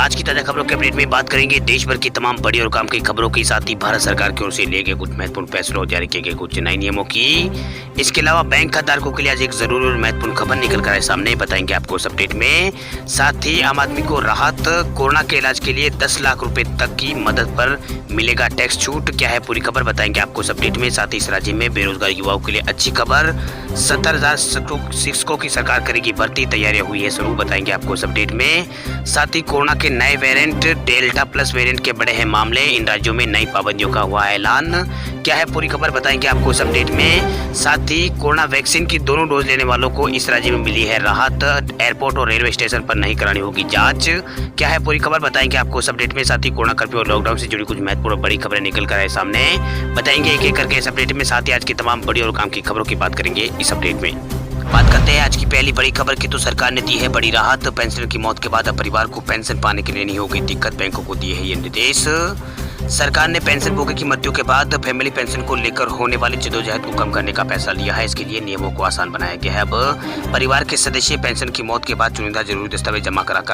आज की ताजा खबरों के अपडेट में बात करेंगे देश भर की तमाम बड़ी और काम की खबरों के साथ ही भारत सरकार की ओर से लिए गए कुछ महत्वपूर्ण फैसलों और जारी किए गए कुछ नए नियमों की। इसके अलावा बैंक खाताधारकों के लिए आज एक जरूरी और महत्वपूर्ण खबर निकल कर आए सामने, बताएंगे आपको इस अपडेट में। साथ ही आम आदमी को राहत, कोरोना के इलाज के लिए 10 लाख रुपए तक की मदद पर मिलेगा टैक्स छूट। क्या है पूरी खबर, बताएंगे आपको इस अपडेट में। साथ ही इस राज्य में बेरोजगार युवाओं के लिए अच्छी खबर, 70,000 शिक्षकों की सरकार करेगी भर्ती, तैयारियां हुई है शुरू, बताएंगे आपको इस अपडेट में। साथ ही कोरोना के नए वेरिएंट डेल्टा प्लस वेरिएंट के बड़े हैं मामले, इन राज्यों में नई पाबंदियों का हुआ ऐलान। क्या है पूरी खबर, बताएंगे आपको इस अपडेट में। साथ ही कोरोना वैक्सीन की दोनों डोज लेने वालों को इस राज्य में मिली है राहत, एयरपोर्ट और रेलवे स्टेशन पर नहीं करानी होगी जांच। क्या है पूरी खबर, बताएंगे आपको इस अपडेट में। साथ ही कोरोना कर्फ्यू और लॉकडाउन से जुड़ी कुछ महत्वपूर्ण बड़ी खबरें निकल कर आए सामने, बताएंगे एक एक करके इस अपडेट में। साथ ही आज की तमाम बड़ी और काम की खबरों की बात करेंगे इस अपडेट में। बात करते हैं आज की पहली बड़ी खबर की, तो सरकार ने दी है बड़ी राहत। पेंशनर की मौत के बाद अब परिवार को पेंशन पाने के लिए नहीं होगी दिक्कत, बैंकों को दिए है ये निर्देश। सरकार ने पेंशन भोगी की मृत्यु के बाद फैमिली पेंशन को लेकर होने वाली जद्दोजहद को कम करने का फैसला लिया है। इसके लिए नियमों को आसान बनाया गया है। अब परिवार के सदस्य पेंशन की मौत के बाद चुनिंदा जरूरी दस्तावेज जमा कराकर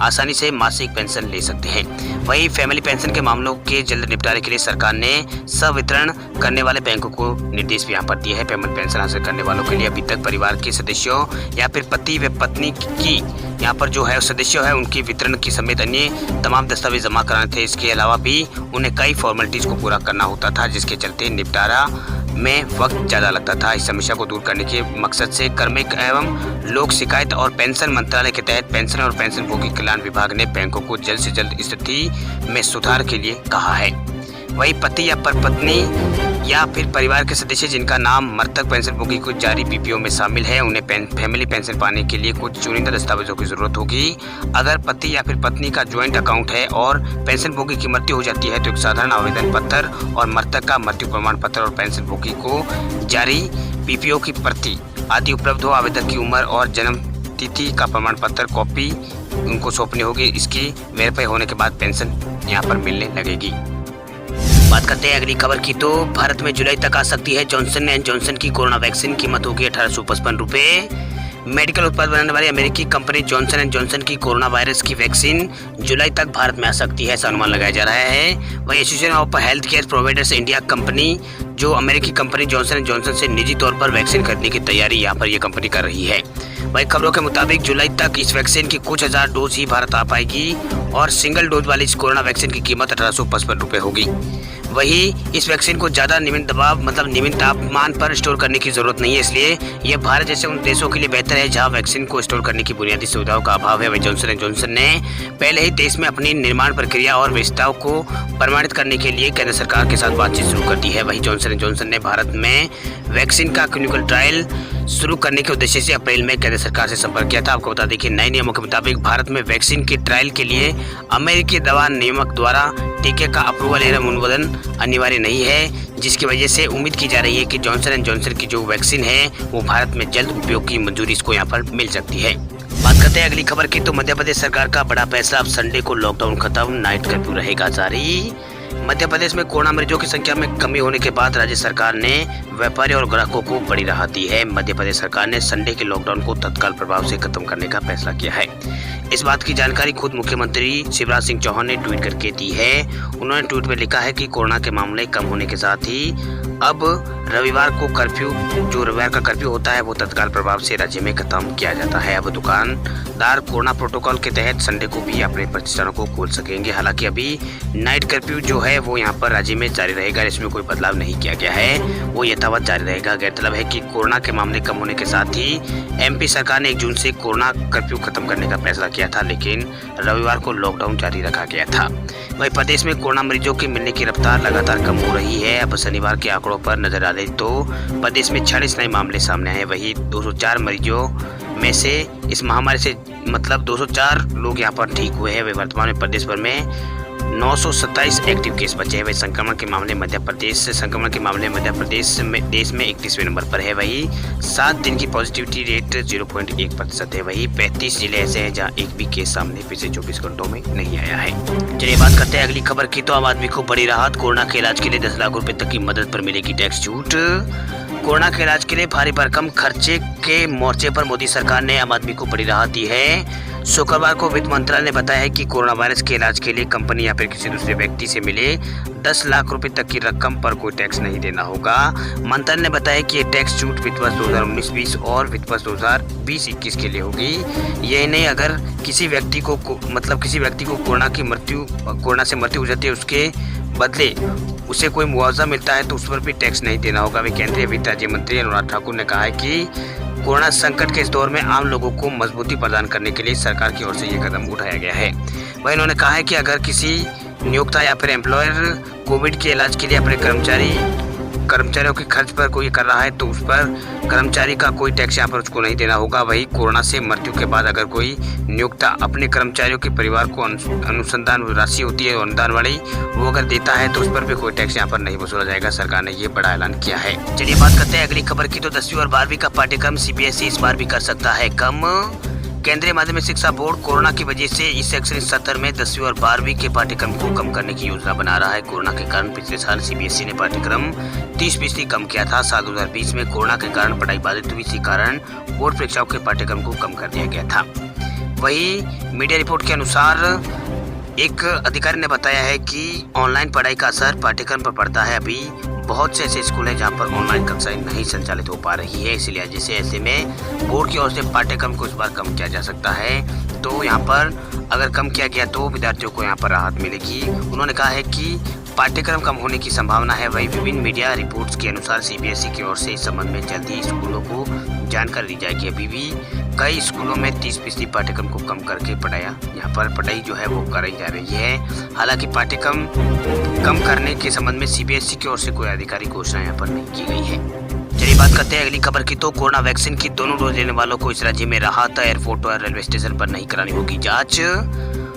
आसानी से मासिक पेंशन ले सकते हैं। वहीं फैमिली पेंशन के मामलों के जल्द निपटारे के लिए सरकार ने संवितरण करने वाले बैंकों को निर्देश भी यहाँ पर दिए है। फैमिली पेंशन हासिल करने वालों के लिए अभी तक परिवार के सदस्यों या फिर पति व पत्नी की यहाँ पर जो है सदस्य है उनकी वितरण की समेत अन्य तमाम दस्तावेज जमा कराने थे। इसके अलावा भी उन्हें कई फॉर्मेलिटीज को पूरा करना होता था, जिसके चलते निपटारा में वक्त ज्यादा लगता था। इस समस्या को दूर करने के मकसद से कार्मिक एवं लोक शिकायत और पेंशन मंत्रालय के तहत पेंशन और पेंशन भोगी कल्याण विभाग ने बैंकों को जल्द से जल्द स्थिति में सुधार के लिए कहा है। वही पति या पत्नी या फिर परिवार के सदस्य जिनका नाम मृतक पेंशनभोगी को जारी पीपीओ में शामिल है, उन्हें फैमिली पेंशन पाने के लिए कुछ चुनिंदा दस्तावेजों की जरूरत होगी। अगर पति या फिर पत्नी का ज्वाइंट अकाउंट है और पेंशनभोगी की मृत्यु हो जाती है तो एक साधारण आवेदन पत्र और मृतक का मृत्यु प्रमाण पत्र और पेंशनभोगी को जारी पीपीओ की प्रति आदि उपलब्ध हो। आवेदक की उम्र और जन्म तिथि का प्रमाण पत्र कॉपी उनको सौंपनी होगी। इसकी वेरीफाई होने के बाद पेंशन यहाँ पर मिलने लगेगी। बात करते हैं अगली खबर की, तो भारत में जुलाई तक आ सकती है जॉनसन एंड जॉनसन की कोरोना वैक्सीन, कीमत होगी 1855 रुपए। मेडिकल उत्पाद बनाने वाली अमेरिकी कंपनी जॉनसन एंड जॉनसन की कोरोना वायरस की वैक्सीन जुलाई तक भारत में आ सकती है, ऐसा अनुमान लगाया जा रहा है। वही association of health care providers India company, जो अमेरिकी कंपनी जॉनसन एंड जॉनसन से निजी तौर पर वैक्सीन खरीदने की तैयारी यहाँ पर यह कंपनी कर रही है। वही खबरों के मुताबिक जुलाई तक इस वैक्सीन की कुछ हजार डोज ही भारत आ पाएगी और सिंगल डोज वाली इस कोरोना वैक्सीन की कीमत 1855 रुपए होगी। वही इस वैक्सीन को ज्यादा निम्न तापमान पर स्टोर करने की जरूरत नहीं है, इसलिए यह भारत जैसे उन देशों के लिए बेहतर है जहां वैक्सीन को स्टोर करने की बुनियादी सुविधाओं का अभाव है। वही जॉनसन एंड जॉनसन ने पहले ही देश में अपनी निर्माण प्रक्रिया और विशेषताओं को प्रमाणित करने के लिए केंद्र सरकार के साथ बातचीत शुरू कर दी है। वही जॉनसन एंड जॉनसन ने भारत में वैक्सीन का क्लिनिकल ट्रायल शुरू करने के उद्देश्य से अप्रैल में केंद्र सरकार से संपर्क किया था। आपको बता दें कि नए नियमों के मुताबिक भारत में वैक्सीन के ट्रायल के लिए अमेरिकी दवा नियामक द्वारा टीके का अप्रूवल एवं अनुमोदन अनिवार्य नहीं है, जिसकी वजह से उम्मीद की जा रही है कि जॉनसन एंड जॉनसन की जो वैक्सीन है वो भारत में जल्द उपयोग की मंजूरी इसको यहाँ पर मिल सकती है। बात करते हैं अगली खबर की, तो मध्य प्रदेश सरकार का बड़ा फैसला, अब संडे को लॉकडाउन खत्म, नाइट कर्फ्यू रहेगा जारी। मध्य प्रदेश में कोरोना मरीजों की संख्या में कमी होने के बाद राज्य सरकार ने व्यापारियों और ग्राहकों को बड़ी राहत दी है। मध्य प्रदेश सरकार ने संडे के लॉकडाउन को तत्काल प्रभाव से खत्म करने का फैसला किया है। इस बात की जानकारी खुद मुख्यमंत्री शिवराज सिंह चौहान ने ट्वीट करके दी है। उन्होंने ट्वीट में लिखा है कि कोरोना के मामले कम होने के साथ ही अब रविवार का कर्फ्यू होता है वो तत्काल प्रभाव से राज्य में खत्म किया जाता है। अब दुकानदार कोरोना प्रोटोकॉल के तहत संडे को भी अपने प्रतिष्ठानों को खोल सकेंगे। हालांकि अभी नाइट कर्फ्यू जो है वो यहाँ पर राज्य में जारी रहेगा, इसमें कोई बदलाव नहीं किया गया है, वो यथावत जारी रहेगा। गौरतलब है कि कोरोना के मामले कम होने के साथ ही एमपी सरकार ने 1 जून से कोरोना कर्फ्यू खत्म करने का फैसला किया था, लेकिन रविवार को लॉकडाउन जारी रखा गया था। वहीं प्रदेश में कोरोना मरीजों की मिलने की रफ्तार लगातार कम हो रही है। अब शनिवार के आंकड़ों पर नजर डालें तो प्रदेश में 46 नए मामले सामने आए। वही 204 मरीजों में से इस महामारी से 204 लोग यहाँ पर ठीक हुए हैं। वे वर्तमान में प्रदेश भर में 927 एक्टिव केस बचे हैं। वही संक्रमण के मामले मध्य प्रदेश में देश में 31वें नंबर पर है। वही 7 दिन की पॉजिटिविटी रेट 0.1% है। वही 35 जिले ऐसे हैं जहां एक भी केस सामने पिछले 24 घंटों में नहीं आया है। चलिए बात करते हैं अगली खबर की, तो आम आदमी को बड़ी राहत, कोरोना के इलाज के लिए 10 लाख रुपए तक की मदद पर मिलेगी टैक्स छूट। कोरोना के इलाज के लिए भारी भरकम खर्चे के मोर्चे पर मोदी सरकार ने आम आदमी को बड़ी राहत दी है। शुक्रवार को वित्त मंत्रालय ने बताया है कि कोरोना वायरस के इलाज के लिए कंपनी या फिर किसी दूसरे व्यक्ति से मिले 10 लाख रुपए तक की रकम पर कोई टैक्स नहीं देना होगा। मंत्रालय ने बताया कि ये टैक्स छूट वित्त वर्ष 2019-20 और वित्त वर्ष 2020-21 के लिए होगी। यही नहीं, अगर किसी व्यक्ति को कोरोना से मृत्यु हो जाती है, उसके बदले उसे कोई मुआवजा मिलता है तो उस पर भी टैक्स नहीं देना होगा। वे केंद्रीय वित्त राज्य मंत्री अनुराग ठाकुर ने कहा है कि कोरोना संकट के इस दौर में आम लोगों को मजबूती प्रदान करने के लिए सरकार की ओर से ये कदम उठाया गया है। वहीं उन्होंने कहा है कि अगर किसी नियोक्ता या फिर एम्प्लॉयर कोविड के इलाज के लिए अपने कर्मचारियों के खर्च पर कोई कर रहा है तो उस पर कर्मचारी का कोई टैक्स यहाँ पर उसको नहीं देना होगा। वहीं कोरोना से मृत्यु के बाद अगर कोई नियोक्ता अपने कर्मचारियों के परिवार को अनुसंधान राशि होती है अनुदान वाली, वो अगर देता है तो उस पर भी कोई टैक्स यहाँ पर नहीं वसूला जाएगा। सरकार ने ये बड़ा ऐलान किया है। चलिए बात करते हैं अगली खबर की। तो 10वीं और 12वीं का पाठ्यक्रम सीबीएसई इस बार भी कर सकता है कम। केंद्रीय माध्यमिक शिक्षा बोर्ड कोरोना की वजह से इस शैक्षणिक सत्र में 10वीं और 12वीं के पाठ्यक्रम को कम करने की योजना बना रहा है। कोरोना के कारण पिछले साल सीबीएसई ने पाठ्यक्रम 30% कम किया था। साल 2020 में कोरोना के कारण पढ़ाई बाधित हुई, इसी कारण बोर्ड परीक्षाओं के पाठ्यक्रम को कम कर दिया गया था। वहीं मीडिया रिपोर्ट के अनुसार एक अधिकारी ने बताया है कि ऑनलाइन पढ़ाई का असर पाठ्यक्रम पर पड़ता है। अभी बहुत से ऐसे स्कूल हैं जहां पर ऑनलाइन कक्षाएं नहीं संचालित हो पा रही है, इसलिए जैसे ऐसे में बोर्ड की ओर से पाठ्यक्रम को इस बार कम किया जा सकता है। तो यहाँ पर अगर कम किया गया तो विद्यार्थियों को यहाँ पर राहत मिलेगी। उन्होंने कहा है कि पाठ्यक्रम कम होने की संभावना है। वहीं विभिन्न मीडिया रिपोर्ट्स के अनुसार सीबीएसई की ओर से इस संबंध में जल्द ही स्कूलों को जानकारी दी जाएगी। अभी भी कई स्कूलों में 30% पाठ्यक्रम को कम करके पढ़ाई जो है वो कराई जा रही है। हालांकि पाठ्यक्रम कम करने के संबंध में सीबीएसई की ओर से कोई आधिकारिक घोषणा यहाँ पर नहीं की गई है। चलिए बात करते हैं अगली खबर की। तो कोरोना वैक्सीन की दोनों डोज लेने वालों को इस राज्य में राहत। एयरपोर्ट और रेलवे स्टेशन पर नहीं करानी होगी जांच।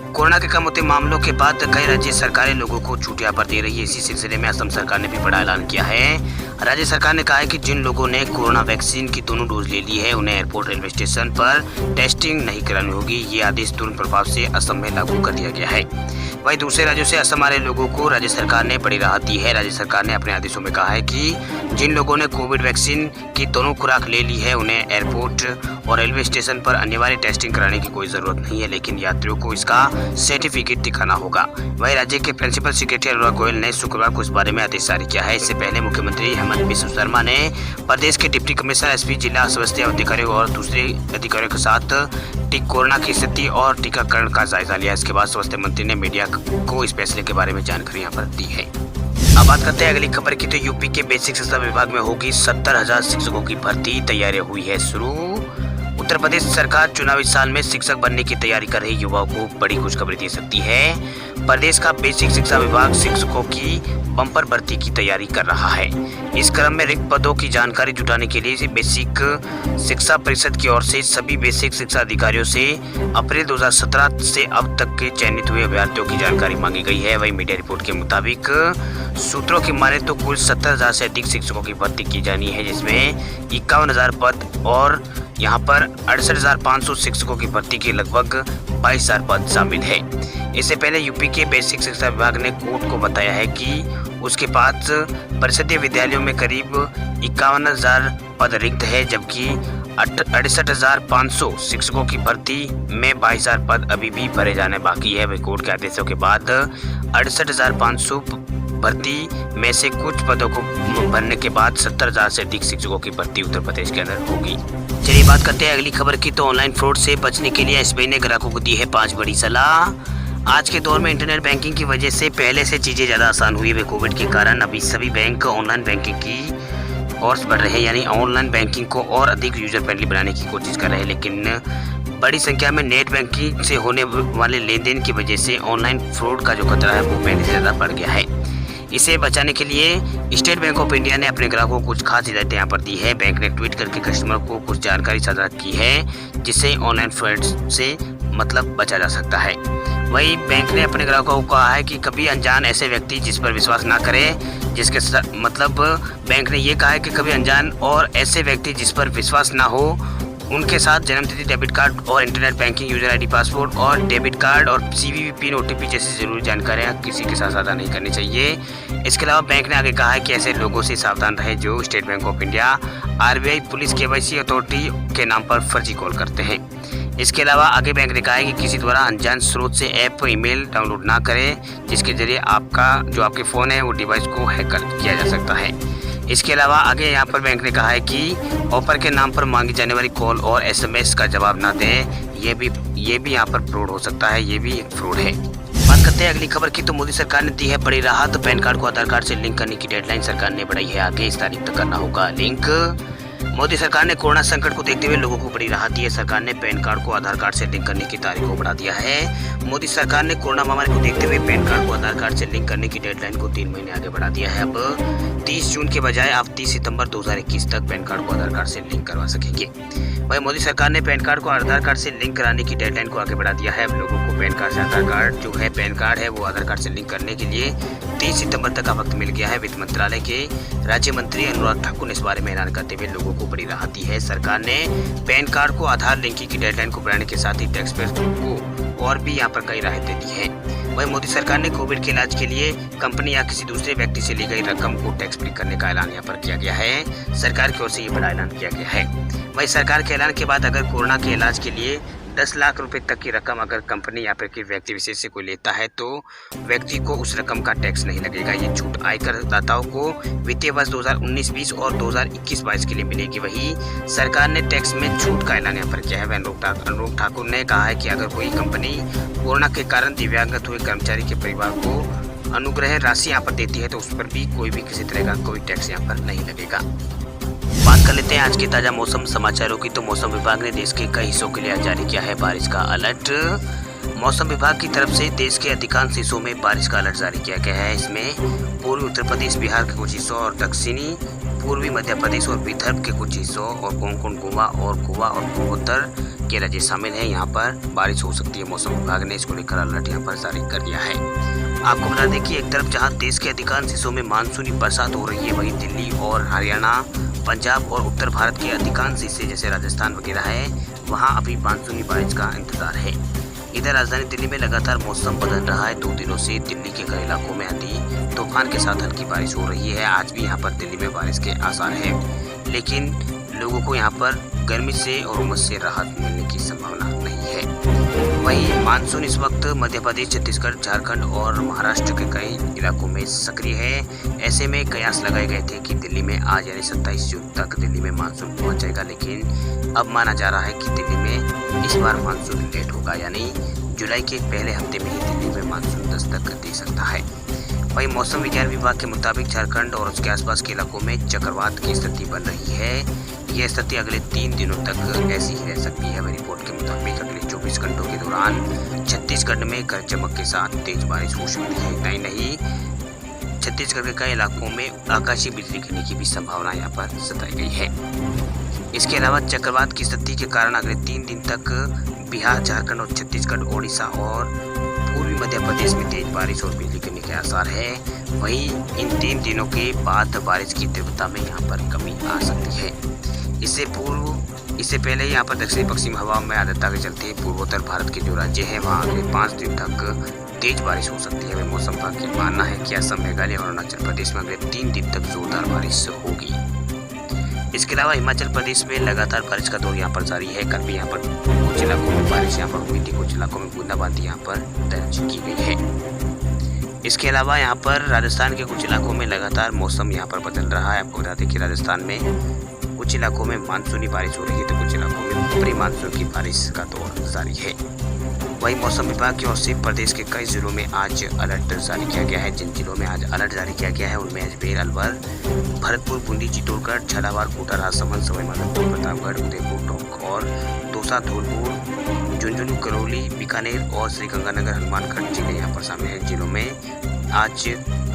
कोरोना के कम होते मामलों के बाद कई राज्य सरकारें लोगों को छुट्टियां पर दे रही है। इसी सिलसिले में असम सरकार ने भी बड़ा ऐलान किया है। राज्य सरकार ने कहा है कि जिन लोगों ने कोरोना वैक्सीन की दोनों डोज ले ली है उन्हें एयरपोर्ट रेलवे स्टेशन पर टेस्टिंग नहीं करानी होगी। ये आदेश तुरंत प्रभाव से असम में लागू कर दिया गया है। वहीं दूसरे राज्यों से असम आ रहे लोगों को राज्य सरकार ने बड़ी राहत दी है। राज्य सरकार ने अपने आदेशों में कहा है कि जिन लोगों ने कोविड वैक्सीन की दोनों खुराक ले ली है उन्हें एयरपोर्ट और रेलवे स्टेशन पर अनिवार्य टेस्टिंग कराने की कोई जरूरत नहीं है, लेकिन यात्रियों को इसका सर्टिफिकेट दिखाना होगा। वहीं राज्य के प्रिंसिपल सेक्रेटरी अनुराग गोयल ने शुक्रवार को इस बारे में आदेश जारी किया है। इससे पहले मुख्यमंत्री हेमंत बिस्व शर्मा ने प्रदेश के डिप्टी कमिश्नर, एसपी, जिला स्वास्थ्य अधिकारियों और दूसरे अधिकारियों के साथ कोरोना की स्थिति और टीकाकरण का जायजा लिया। इसके बाद स्वास्थ्य मंत्री ने मीडिया को इस फैसले के बारे में जानकारी यहाँ पर दी है। अब बात करते हैं अगली खबर की। तो यूपी के बेसिक शिक्षा विभाग में होगी 70,000 शिक्षकों की भर्ती, तैयारी हुई है शुरू। उत्तर प्रदेश सरकार चुनावी साल में शिक्षक बनने की तैयारी कर रही युवाओं को बड़ी खुशखबरी दे सकती है। प्रदेश का बेसिक शिक्षा विभाग शिक्षकों की बम्पर भर्ती की तैयारी कर रहा है। इस क्रम में रिक्त पदों की जानकारी जुटाने के लिए बेसिक शिक्षा परिषद की ओर से सभी बेसिक शिक्षा अधिकारियों से अप्रैल 2017 से अब तक के चयनित हुए अभ्यर्थियों की जानकारी मांगी गई है। वहीं मीडिया रिपोर्ट के मुताबिक सूत्रों की माने तो कुल 70,000 से अधिक शिक्षकों की भर्ती की जानी है, जिसमें 51,000 पद और यहाँ पर 68,500 शिक्षकों की भर्ती के लगभग 22,000 पद शामिल है। इससे पहले यूपी के बेसिक शिक्षा विभाग ने कोर्ट को बताया है कि उसके पास परिषदीय विद्यालयों में करीब 51,000 पद रिक्त है, जबकि 68,500 शिक्षकों की भर्ती में 22,000 पद अभी भी भरे जाने बाकी है। वही कोर्ट के आदेशों के बाद 68,500 भर्ती में से कुछ पदों को भरने के बाद 70,000 से अधिक शिक्षकों की भर्ती उत्तर प्रदेश के अंदर होगी। चलिए बात करते हैं अगली खबर की। तो ऑनलाइन फ्रॉड से बचने के लिए एसबीआई ने ग्राहकों को दी है 5 बड़ी सलाह। आज के दौर में इंटरनेट बैंकिंग की वजह से पहले से चीजें ज्यादा आसान हुई है। कोविड के कारण अभी सभी बैंक ऑनलाइन बैंकिंग की ओर बढ़ रहे हैं, यानी ऑनलाइन बैंकिंग को और अधिक यूजर फ्रेंडली बनाने की कोशिश कर रहे हैं, लेकिन बड़ी संख्या में नेट बैंकिंग से होने वाले लेन देन की वजह से ऑनलाइन फ्रॉड का जो खतरा है वो पहले से ज्यादा बढ़ गया है। इसे बचाने के लिए स्टेट बैंक ऑफ इंडिया ने अपने ग्राहकों को कुछ खास हिदायतें यहाँ पर दी है। बैंक ने ट्वीट करके कस्टमर को कुछ जानकारी साझा की है जिससे ऑनलाइन फ्रॉड से बचा जा सकता है। वहीं बैंक ने अपने ग्राहकों को कहा है कि कभी अनजान ऐसे व्यक्ति जिस पर विश्वास ना करें, बैंक ने ये कहा है कि कभी अनजान और ऐसे व्यक्ति जिस पर विश्वास ना हो उनके साथ जन्मतिथि, डेबिट कार्ड और internet banking, user ID, passport और डेबिट कार्ड और सीवीवी पिन, ओटीपी जैसी जरूरी जानकारियां किसी के साथ साझा नहीं करनी चाहिए। इसके अलावा बैंक ने आगे कहा है कि ऐसे लोगों से सावधान रहे जो state bank of India, RBI, police, KYC authority के नाम पर फर्जी कॉल करते हैं। इसके अलावा आगे बैंक ने कहा है कि किसी द्वारा अनजान स्रोत से ऐप, ईमेल डाउनलोड ना करें जिसके जरिए आपके फ़ोन है वो डिवाइस को हैक किया जा सकता है। इसके अलावा आगे यहाँ पर बैंक ने कहा है कि ऑफर के नाम पर मांगी जाने वाली कॉल और एसएमएस का जवाब ना दें, ये भी यहाँ पर फ्रॉड हो सकता है, ये भी एक फ्रॉड है। बात करते हैं अगली खबर की, तो मोदी सरकार ने दी है बड़ी राहत। पैन कार्ड को आधार कार्ड से लिंक करने की डेडलाइन सरकार ने बढ़ाई है आगे, इस तारीख तक करना होगा लिंक। मोदी सरकार ने कोरोना संकट को देखते हुए लोगों को बड़ी राहत दी है। सरकार ने पैन कार्ड को आधार कार्ड से लिंक करने की तारीख को बढ़ा दिया है। मोदी सरकार ने कोरोना महामारी को देखते हुए पैन कार्ड को आधार कार्ड से लिंक करने की डेडलाइन को 3 महीने आगे बढ़ा दिया है। अब 30 जून के बजाय आप 30 सितंबर 2021 तक पैन कार्ड को आधार कार्ड से लिंक करवा सकेंगे। वहीं मोदी सरकार ने पैन कार्ड को आधार कार्ड से लिंक कराने की डेडलाइन को आगे बढ़ा दिया है। अब लोगों को पैन कार्ड से आधार कार्ड जो है पैन कार्ड है वो आधार कार्ड से लिंक करने के लिए 30 सितंबर तक का वक्त मिल गया है। वित्त मंत्रालय के राज्य मंत्री अनुराग ठाकुर ने इस बारे में ऐलान करते हुए लोगों को बड़ी राहत दी है। सरकार ने पैन कार्ड को आधार लिंकिंग की डेडलाइन को बढ़ाने के साथ ही टैक्स पेयर को और भी यहाँ पर कई राहतें दी है। वहीं मोदी सरकार ने कोविड के इलाज के लिए कंपनी या किसी दूसरे व्यक्ति से ली गई रकम को टैक्स फ्री करने का ऐलान यहाँ पर किया गया है। सरकार की ओर से ये बड़ा ऐलान किया गया है। वहीं सरकार के ऐलान के बाद अगर कोरोना के इलाज के लिए 10 लाख रुपए तक की रकम अगर कंपनी या फिर व्यक्ति विशेष से कोई लेता है तो व्यक्ति को उस रकम का टैक्स नहीं लगेगा। ये छूट आयकर दाताओं को वित्तीय वर्ष 2019-20 और 2021-22 के लिए मिलेगी। वही सरकार ने टैक्स में छूट का ऐलान यहाँ पर किया है। अनुराग ठाकुर ने कहा है कि अगर कोई कंपनी कोरोना के कारण दिव्यांगत हुए कर्मचारी के परिवार को अनुग्रह राशि यहाँ पर देती है तो उस पर भी कोई भी किसी तरह का कोई टैक्स यहाँ पर नहीं लगेगा। बात कर लेते हैं आज के ताजा मौसम समाचारों की, तो मौसम विभाग ने देश के कई हिस्सों के लिए जारी किया है बारिश का अलर्ट। मौसम विभाग की तरफ से देश के अधिकांश हिस्सों में बारिश का अलर्ट जारी किया गया है। इसमें पूर्वी उत्तर प्रदेश, बिहार के कुछ हिस्सों और दक्षिणी पूर्वी मध्य प्रदेश और विदर्भ के कुछ हिस्सों और कोंकण, गोवा और पूर्वोत्तर के राज्य शामिल है। यहाँ पर बारिश हो सकती है। मौसम विभाग ने इसको लेकर अलर्ट यहाँ पर जारी कर दिया है। आपको बता दें कि एक तरफ जहाँ देश के अधिकांश हिस्सों में मानसूनी बरसात हो रही है, वहीं दिल्ली और हरियाणा, पंजाब और उत्तर भारत के अधिकांश हिस्से जैसे राजस्थान वगैरह है वहाँ अभी मानसूनी बारिश का इंतजार है। इधर राजधानी दिल्ली में लगातार मौसम बदल रहा है। 2 दिनों से दिल्ली के कई इलाकों में आंधी तूफान के साथ हल्की बारिश हो रही है। आज भी यहाँ पर दिल्ली में बारिश के आसार है, लेकिन लोगों को यहाँ पर गर्मी से और उमस से राहत मिलने की संभावना नहीं है। वहीं मानसून इस वक्त मध्य प्रदेश, छत्तीसगढ़, झारखंड और महाराष्ट्र के कई इलाकों में सक्रिय है। ऐसे में कयास लगाए गए थे कि दिल्ली में आज यानी 27 जून तक दिल्ली में मानसून पहुंच जाएगा, लेकिन अब माना जा रहा है कि दिल्ली में इस बार मानसून लेट होगा, यानी जुलाई के पहले हफ्ते में ही दिल्ली में मानसून दस्तक दे सकता है। वहीं मौसम विज्ञान विभाग के मुताबिक झारखंड और उसके आसपास के इलाकों में चक्रवात की स्थिति बन रही है। यह स्थिति अगले 3 दिनों तक ऐसी ही रह सकती है। रिपोर्ट के मुताबिक अगले 24 घंटों के दौरान छत्तीसगढ़ में गरज चमक के साथ तेज बारिश हो सकती है। इतना ही नहीं, छत्तीसगढ़ के कई इलाकों में आकाशीय बिजली गिरने की भी संभावना यहाँ पर जताई गई है। इसके अलावा चक्रवात की स्थिति के कारण अगले 3 दिन तक बिहार, झारखंड और छत्तीसगढ़, ओडिशा और पूर्वी मध्य प्रदेश में तेज बारिश और बिजली गिरने के आसार है। वहीं इन 3 दिनों के बाद बारिश की तीव्रता में यहाँ पर कमी आ सकती है। इससे पहले यहाँ पर दक्षिण पश्चिम हवा में आर्द्रता के चलते पूर्वोत्तर भारत के जो राज्य हैं वहाँ अगले 5 दिन तक तेज बारिश हो सकती है। मौसम विभाग की मानना है कि असम, मेघालय और अरुणाचल प्रदेश में अगले 3 दिन तक जोरदार बारिश होगी। इसके अलावा हिमाचल प्रदेश में लगातार बारिश का दौर यहाँ पर जारी है। कल भी यहाँ पर कुछ इलाकों में बारिश यहाँ पर हुई थी, कुछ इलाकों में बूंदाबांदी यहाँ पर दर्ज की गई है। इसके अलावा यहाँ पर राजस्थान के कुछ इलाकों में लगातार मौसम यहाँ पर बदल रहा है। आपको बता दें कि राजस्थान में कुछ इलाकों में मानसूनी बारिश हो रही है तो कुछ इलाकों में प्री मानसून की बारिश का दौर जारी है। वहीं मौसम विभाग की ओर से प्रदेश के कई जिलों में आज अलर्ट जारी किया गया है। जिन जिलों में आज अलर्ट जारी किया गया है उनमें अजमेर, अलवर, भरतपुर, बूंदी, चित्तौड़गढ़, झालावाड़, कोटा, राजसमंद, सवाईमाधोपुर, प्रतापगढ़, उदयपुर, टोंक और दौसा, धौलपुर, झुंझुनू, करौली, बीकानेर और श्रीगंगानगर, हनुमानगढ़ जिले यहाँ पर शामिल हैं। जिलों में आज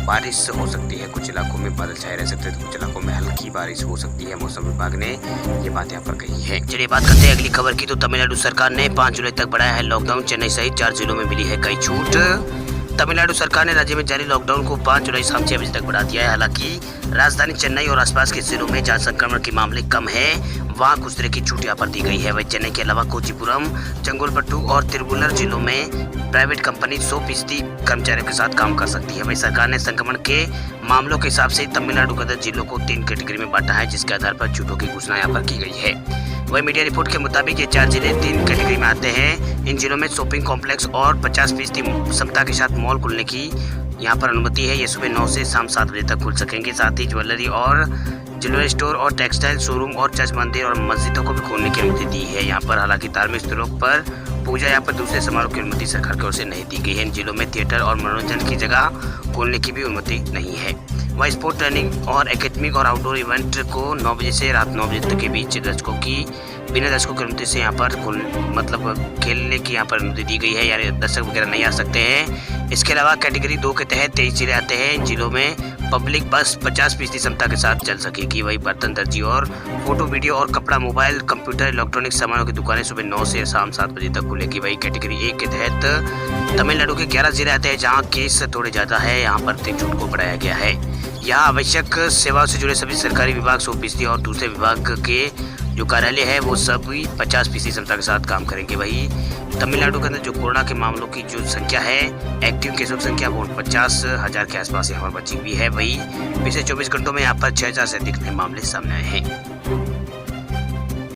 बारिश हो सकती है। कुछ इलाकों में बादल छाए रह सकते हैं तो कुछ इलाकों में हल्की बारिश हो सकती है। मौसम विभाग ने ये बात यहाँ पर कही है। चलिए बात करते हैं अगली खबर की, तो तमिलनाडु सरकार ने 5 जुलाई तक बढ़ाया है लॉकडाउन। चेन्नई सहित 4 जिलों में मिली है कई छूट। तमिलनाडु सरकार ने राज्य में जारी लॉकडाउन को 5 जुलाई शाम 6 बजे तक बढ़ा दिया है। हालांकि राजधानी चेन्नई और आसपास के जिलों में जहां संक्रमण के मामले कम है, वहां कुछ तरह की छूट यहाँ पर दी गई है। वही चेन्नई के अलावा कोचीपुरम, चंगलपट्टू और तिरुवल्लुवर जिलों में प्राइवेट कंपनी 100% कर्मचारियों के साथ काम कर सकती है। वही सरकार ने संक्रमण के मामलों के हिसाब से तमिलनाडु के 10 जिलों को 3 कैटेगरी में बांटा है, जिसके आधार पर छूटों की घोषणा यहाँ पर की गई है। वही मीडिया रिपोर्ट के मुताबिक ये 4 जिले 3 कैटेगरी में आते हैं। इन जिलों में शॉपिंग कॉम्प्लेक्स और 50% क्षमता के साथ मॉल खुलने की यहाँ पर अनुमति है। ये सुबह 9 से शाम 7 बजे तक खुल सकेंगे। साथ ही ज्वेलरी स्टोर और टेक्सटाइल शोरूम और चर्च, मंदिर और मस्जिदों को भी खोलने की अनुमति दी है यहाँ पर। हालांकि धार्मिक स्थलों पर पूजा यहाँ पर दूसरे समारोह की अनुमति सरकार की ओर से नहीं दी गई है। इन जिलों में थिएटर और मनोरंजन की जगह खोलने की भी अनुमति नहीं है। वह स्पोर्ट, ट्रेनिंग और एकेडमिक और आउटडोर इवेंट को 9 बजे से रात 9 बजे तक के बीच बिना दर्शकों की अनुमति से यहाँ पर खेलने की यहाँ पर अनुमति दी गई है, यानी दर्शक वगैरह नहीं आ सकते हैं। इसके अलावा कैटेगरी 2 के तहत 23 जिले आते हैं। इन जिलों में पब्लिक बस 50% क्षमता के साथ चल सकेगी। वही बर्तन, दर्जी और फोटो, वीडियो और कपड़ा, मोबाइल, कंप्यूटर, इलेक्ट्रॉनिक सामानों की दुकानें सुबह 9 से शाम 7 बजे तक खुलेगी। वही कैटेगरी 1 के तहत तमिलनाडु के 11 जिले आते हैं, जहाँ केस थोड़े ज़्यादा है। यहाँ पर 3 छूट को बढ़ाया गया है। यहाँ आवश्यक सेवाओं से जुड़े सभी सरकारी विभाग 100% और दूसरे विभाग के जो कार्यालय है वो सभी 50% क्षमता के साथ काम करेंगे। वही तमिलनाडु के अंदर जो कोरोना के मामलों की जो संख्या है, एक्टिव केसों की संख्या वो 50,000 के आसपास यहाँ पर बची हुई है। वही पिछले 24 घंटों में यहाँ पर 6,000 से अधिक नए मामले सामने आए हैं।